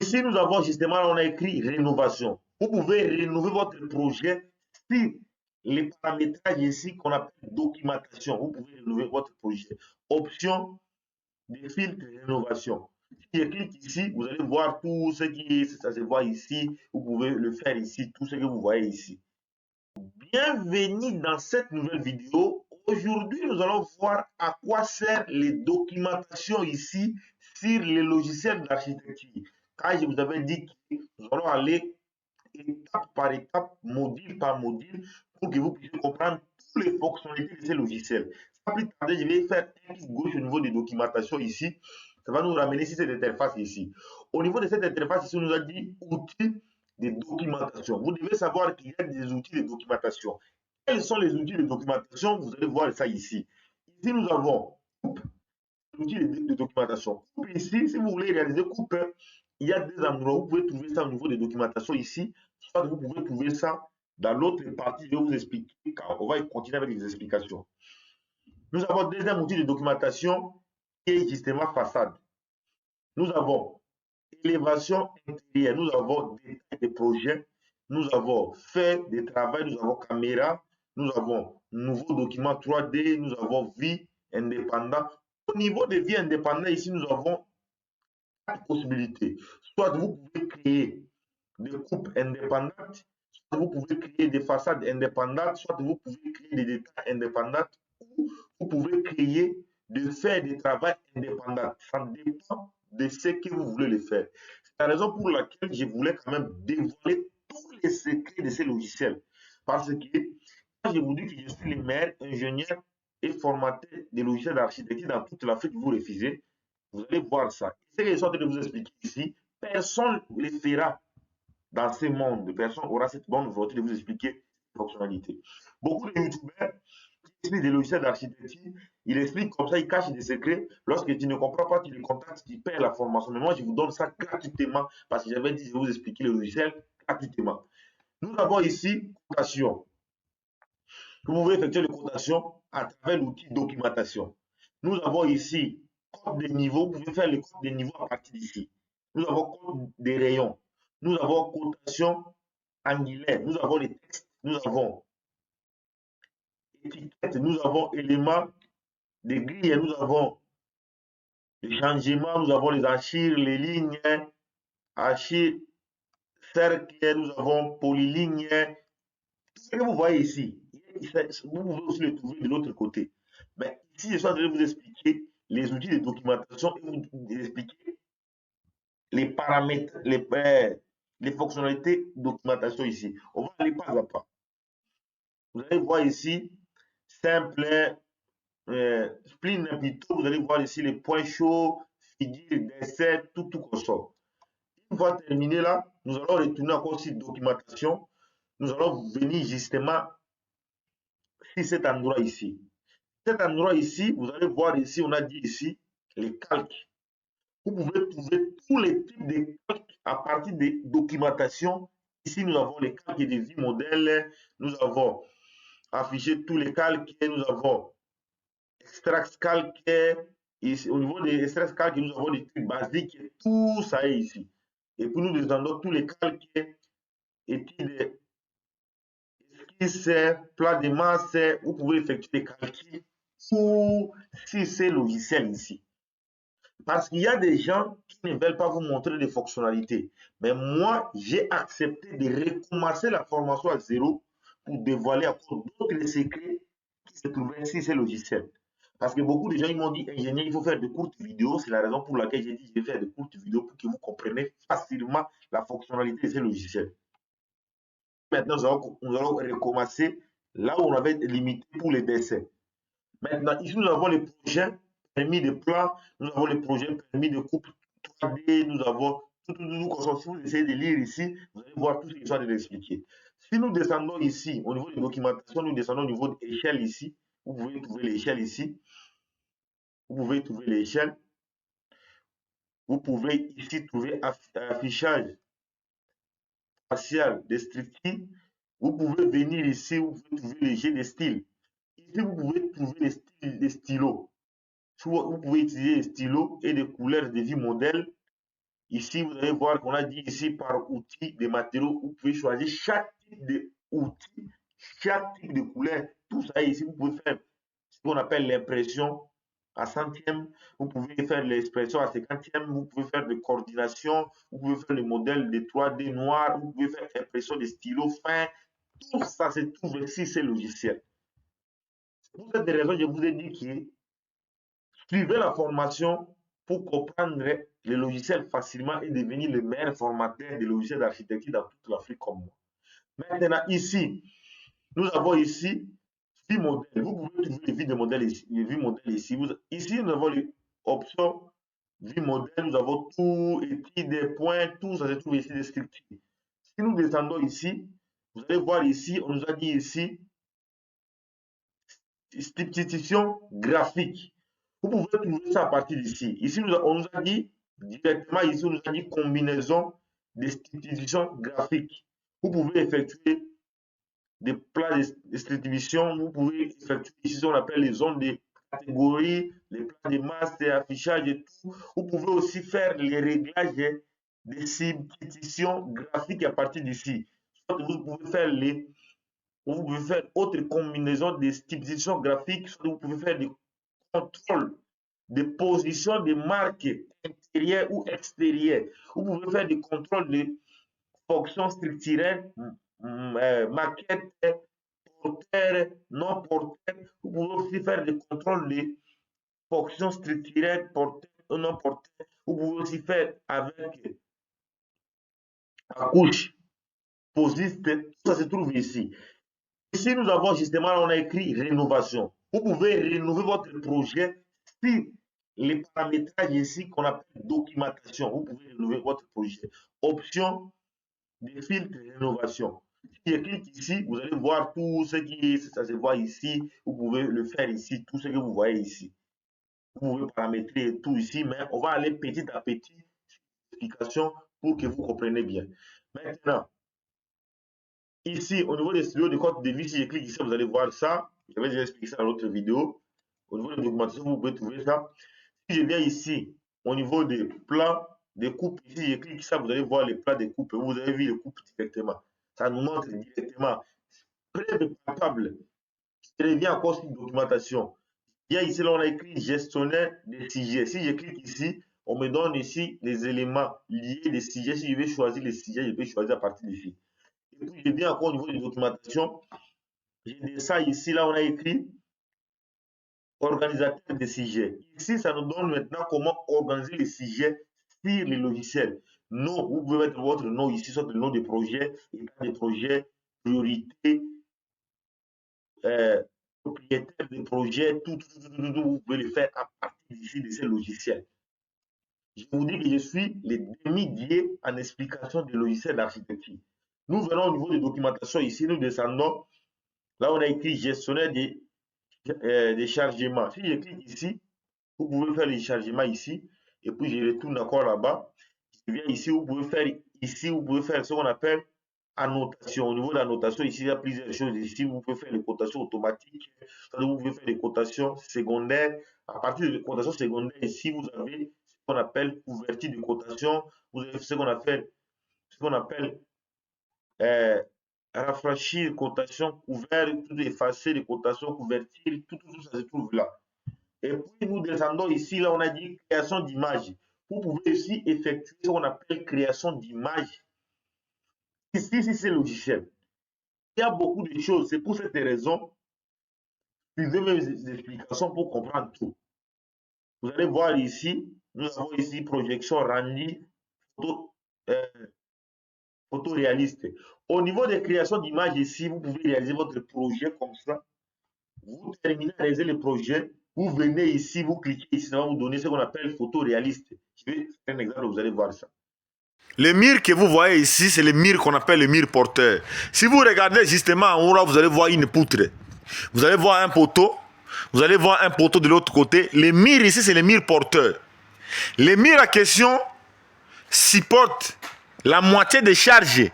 Ici, nous avons justement, on a écrit rénovation. Vous pouvez rénover votre projet si les paramétrages ici qu'on appelle documentation. Vous pouvez rénover votre projet. Option de filtre rénovation. Si je clique ici, vous allez voir tout ce qui ça se voit ici. Vous pouvez le faire ici, tout ce que vous voyez ici. Bienvenue dans cette nouvelle vidéo. Aujourd'hui, nous allons voir à quoi servent les documentations ici sur les logiciels d'architecture. Car je vous avais dit que nous allons aller étape par étape, module par module, pour que vous puissiez comprendre toutes les fonctionnalités de ces logiciels. Sans plus tarder, je vais faire un clic gauche au niveau des documentations ici. Ça va nous ramener sur cette interface ici. Au niveau de cette interface ici, on nous a dit outils de documentation. Vous devez savoir qu'il y a des outils de documentation. Quels sont les outils de documentation? Vous allez voir ça ici. Ici, nous avons l'outil de documentation. Coupe ici, si vous voulez réaliser coupe, il y a des endroits où vous pouvez trouver ça au niveau des documentations ici, soit vous pouvez trouver ça dans l'autre partie, je vais vous expliquer, car on va continuer avec les explications. Nous avons un deuxième outil de documentation qui est justement façade. Nous avons élévation intérieure, nous avons détail des projets, nous avons fait des travaux, nous avons caméra, nous avons nouveau document 3D, nous avons vie indépendante. Au niveau de vie indépendante, ici, nous avons quatre possibilités. Soit vous pouvez créer des coupes indépendantes, soit vous pouvez créer des façades indépendantes, soit vous pouvez créer des détails indépendants, ou vous pouvez créer de faire des travaux indépendants. Ça dépend de ce que vous voulez le faire. C'est la raison pour laquelle je voulais quand même dévoiler tous les secrets de ces logiciels. Parce que quand je vous dis que je suis le meilleur ingénieur et formateur des logiciels d'architecture dans toute l'Afrique, vous refusez, vous allez voir ça. Ce que je suis en train de vous expliquer ici, personne ne le fera dans ce monde. Personne aura cette bonne volonté de vous expliquer les fonctionnalités. Beaucoup de youtubeurs qui expliquent des logiciels d'architecture, ils expliquent comme ça, ils cachent des secrets. Lorsque tu ne comprends pas, tu les contactes, tu payes la formation. Mais moi, je vous donne ça gratuitement parce que j'avais dit, je vais vous expliquer le logiciel gratuitement. Nous avons ici cotation. Vous pouvez effectuer les cotations à travers l'outil documentation. Nous avons ici code des niveaux. Vous pouvez faire le code des niveaux à partir d'ici. Nous avons code des rayons. Nous avons cotation angulaire. Nous avons les textes. Nous avons étiquette. Nous avons éléments des grilles. Nous avons les changements. Nous avons les archives, les lignes, archives, cercle. Nous avons polyligne. Tout ce que vous voyez ici, vous pouvez aussi le trouver de l'autre côté. Mais ici, je suis en train de vous expliquer les outils de documentation et vous expliquer les paramètres, les fonctionnalités de documentation ici. On va aller pas à pas. Vous allez voir ici, simple, spline plutôt, vous allez voir ici les points chauds, figures, dessins, tout consort. Une fois terminé là, nous allons retourner encore sur documentation. Nous allons venir justement sur cet endroit ici. Cet endroit ici, vous allez voir ici, on a dit ici, les calques. Vous pouvez trouver tous les types de calques à partir des documentations. Ici, nous avons les calques de vie modèle, nous avons affiché tous les calques, nous avons extract calque, ici, au niveau des extract calques, nous avons des trucs basiques, tout ça est ici. Et puis nous descendons tous les calques, études, esquisses, plans de masse, vous pouvez effectuer des calculs sur ces logiciels ici. Parce qu'il y a des gens qui ne veulent pas vous montrer des fonctionnalités. Mais moi, j'ai accepté de recommencer la formation à zéro pour dévoiler encore d'autres secrets qui se trouvaient sur ces logiciels. Parce que beaucoup de gens ils m'ont dit, ingénieur, il faut faire de courtes vidéos. C'est la raison pour laquelle j'ai dit, je vais faire de courtes vidéos pour que vous compreniez facilement la fonctionnalité de ces logiciels. Maintenant, nous allons recommencer là où on avait limité pour les dessins. Maintenant, ici, nous avons les projets permis de plan, nous avons les projets permis de coupe 3D, nous avons tout. Si vous essayez de lire ici, vous allez voir tout ce que je suis en train d'expliquer. Si nous descendons ici, au niveau de documentation, nous descendons au niveau de l'échelle ici. Vous pouvez trouver l'échelle ici. Vous pouvez trouver l'échelle. Vous pouvez ici trouver affichage facial des structures. Vous pouvez venir ici, vous pouvez trouver les jeux de style. Ici, vous pouvez trouver les stylos. Vous pouvez utiliser des stylos et des couleurs de vie modèle. Ici, vous allez voir qu'on a dit ici par outil des matériaux, vous pouvez choisir chaque type d'outil, chaque type de couleur. Tout ça ici, vous pouvez faire ce qu'on appelle l'impression à centième, vous pouvez faire l'expression à cinquantième, vous pouvez faire des coordinations, vous pouvez faire le modèle de 3D noir, vous pouvez faire l'impression des stylos fins. Tout ça se trouve ici, ces logiciels. Pour cette raison, je vous ai dit que suivez la formation pour comprendre les logiciels facilement et devenir le meilleur formateur des logiciels d'architecture dans toute l'Afrique comme moi. Maintenant, ici, nous avons ici 8 modèles. Vous pouvez trouver les 8 modèles ici. Les 8 modèles ici. Ici, nous avons les options 8 modèles. Nous avons tout, études, des points, tout ça se trouve ici descriptif. Si nous descendons ici, vous allez voir ici, on nous a dit ici, substitution graphique. Vous pouvez trouver ça à partir d'ici. Ici, on nous a dit directement, ici, on nous a dit combinaison de substitution graphique. Vous pouvez effectuer des plats de distribution, vous pouvez effectuer ici ce qu'on appelle les zones de catégorie, les plats de masse et affichage et tout. Vous pouvez aussi faire les réglages de substitution graphique à partir d'ici. Vous pouvez faire autre combinaison de substitution graphique, vous pouvez faire des contrôles de position de marques intérieures ou extérieures. Vous pouvez faire des contrôles de fonctions structurelles, maquettes, porteurs, non porteurs. Vous pouvez aussi faire des contrôles de fonctions structurelles, porteurs ou non porteurs. Vous pouvez aussi faire avec la couche posiste. Tout ça se trouve ici. Ici, nous avons justement, on a écrit rénovation. Vous pouvez rénover votre projet si les paramétrages ici qu'on appelle documentation. Vous pouvez rénover votre projet. Option des filtres de rénovation. Si je clique ici, vous allez voir tout ce qui ça se voit ici. Vous pouvez le faire ici, tout ce que vous voyez ici. Vous pouvez paramétrer tout ici, mais on va aller petit à petit explication pour que vous compreniez bien. Maintenant, ici, au niveau des stylos de compte de vie, si je clique ici, vous allez voir ça. J'avais déjà expliqué ça dans l'autre vidéo. Au niveau de la documentation, vous pouvez trouver ça. Si je viens ici, au niveau des plans de coupe, ici, je clique ça, vous allez voir les plans de coupe. Vous avez vu les coupes directement. Ça nous montre directement. Preuve palpable. Je reviens encore sur documentation. Il y a ici, là, on a écrit gestionnaire des sujets. Si je clique ici, on me donne ici les éléments liés des sujets. Si je vais choisir les sujets, je peux choisir à partir d'ici. Et puis, je viens encore au niveau de documentation. J'ai ça ici, là, on a écrit organisateur des sujets. Ici, ça nous donne maintenant comment organiser les sujets sur les logiciels. Nom, vous pouvez mettre votre nom ici, soit le nom des projets, état des projets, priorité, propriétaire des projets, tout, vous pouvez le faire à partir d'ici de ces logiciels. Je vous dis que je suis le demi-dié en explication des logiciels d'architecture. Nous venons au niveau de documentation ici, nous descendons. Là, on a écrit gestionnaire des chargements. Si je clique ici, vous pouvez faire les chargements ici. Et puis, je retourne encore là-bas. Je viens ici, vous pouvez faire ce qu'on appelle annotation. Au niveau de l'annotation, ici, il y a plusieurs choses. Ici, vous pouvez faire les cotations automatiques. Vous pouvez faire des cotations secondaires. À partir des cotations secondaires, ici, vous avez ce qu'on appelle couverture de cotation. Vous avez ce qu'on appelle rafraîchir cotation, couvert, tout effacer les cotations, couverture, tout ça se trouve là. Et puis nous descendons ici, là on a dit création d'image. Vous pouvez aussi effectuer ce qu'on appelle création d'image. Ici, c'est logiciel. Il y a beaucoup de choses. C'est pour cette raison, suivez mes explications pour comprendre tout. Vous allez voir ici, nous avons ici projection rendu, photo, photoréaliste. Au niveau des créations d'images ici, vous pouvez réaliser votre projet comme ça. Vous terminez à réaliser le projet, vous venez ici, vous cliquez ici, ça va vous donner ce qu'on appelle photoréaliste. Je vais faire un exemple, vous allez voir ça. Le mur que vous voyez ici, c'est le mur qu'on appelle le mur porteur. Si vous regardez justement en haut, là, vous allez voir une poutre. Vous allez voir un poteau. Vous allez voir un poteau de l'autre côté. Le mur ici, c'est le mur porteur. Le mur à question supporte la moitié des charges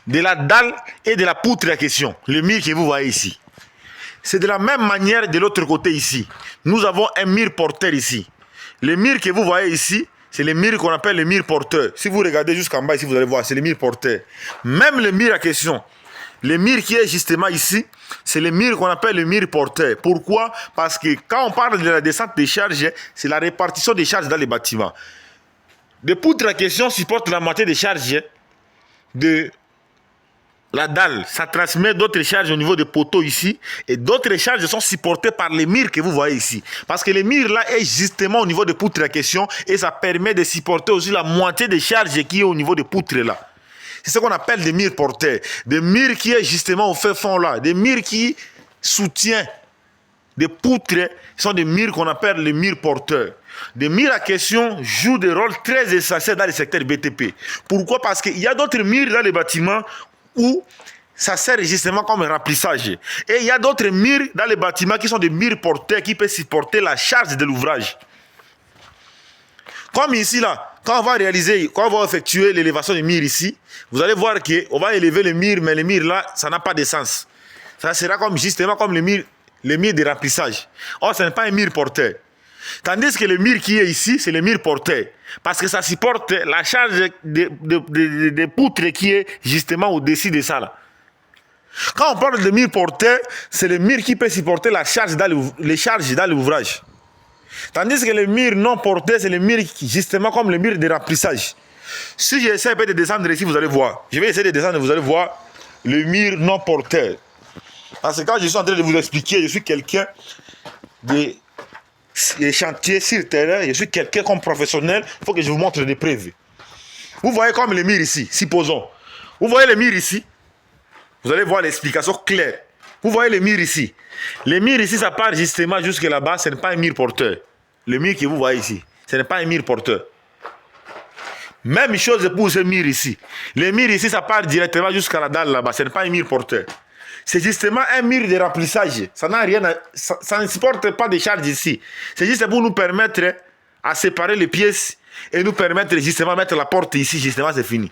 de la dalle et de la poutre à question. Le mur que vous voyez ici. C'est de la même manière de l'autre côté ici. Nous avons un mur porteur ici. Le mur que vous voyez ici, c'est les murs qu'on appelle les murs porteurs. Si vous regardez jusqu'en bas ici, vous allez voir, c'est les murs porteurs. Même le mur à question, le mur qui est justement ici, c'est le mur qu'on appelle le mur porteur. Pourquoi? Parce que quand on parle de la descente des charges, c'est la répartition des charges dans les bâtiments. Les poutres à question supportent la moitié des charges de la dalle. Ça transmet d'autres charges au niveau des poteaux ici. Et d'autres charges sont supportées par les murs que vous voyez ici. Parce que le mur là est justement au niveau des poutres à question. Et ça permet de supporter aussi la moitié des charges qui est au niveau des poutres là. C'est ce qu'on appelle des murs porteurs. Des murs qui est justement au fait fond là. Des murs qui soutiennent des poutres sont des murs qu'on appelle les murs porteurs. Des murs à question jouent des rôles très essentiels dans le secteur BTP. Pourquoi? Parce qu'il y a d'autres murs dans les bâtiments où ça sert justement comme remplissage. Et il y a d'autres murs dans les bâtiments qui sont des murs porteurs qui peuvent supporter la charge de l'ouvrage. Comme ici là, quand on va effectuer l'élévation des murs ici, vous allez voir qu'on va élever les murs, mais les murs là, ça n'a pas de sens. Ça sera comme justement comme les murs de remplissage. Or, ce n'est pas un mur porteur. Tandis que le mur qui est ici, c'est le mur porteur. Parce que ça supporte la charge de poutres qui est justement au-dessus de ça là. Quand on parle de mur porteur, c'est le mur qui peut supporter les charges dans l'ouvrage. Tandis que le mur non porteur, c'est le mur justement comme le mur de remplissage. Si j'essaie de descendre ici, vous allez voir. Je vais essayer de descendre, vous allez voir le mur non porteur. Parce que quand je suis en train de vous expliquer, je suis quelqu'un des chantiers sur le terrain, je suis quelqu'un comme professionnel, il faut que je vous montre des preuves. Vous voyez comme les murs ici, supposons. Vous voyez les murs ici, vous allez voir l'explication claire. Vous voyez les murs ici. Les murs ici, ça part justement jusque là-bas, ce n'est pas un mur porteur. Le mur que vous voyez ici, ce n'est pas un mur porteur. Même chose pour ce mur ici. Les murs ici, ça part directement jusqu'à la dalle là-bas, ce n'est pas un mur porteur. C'est justement un mur de remplissage. Ça n'a rien ça ne supporte pas de charge ici. C'est juste pour nous permettre à séparer les pièces et nous permettre justement de mettre la porte ici, justement c'est fini.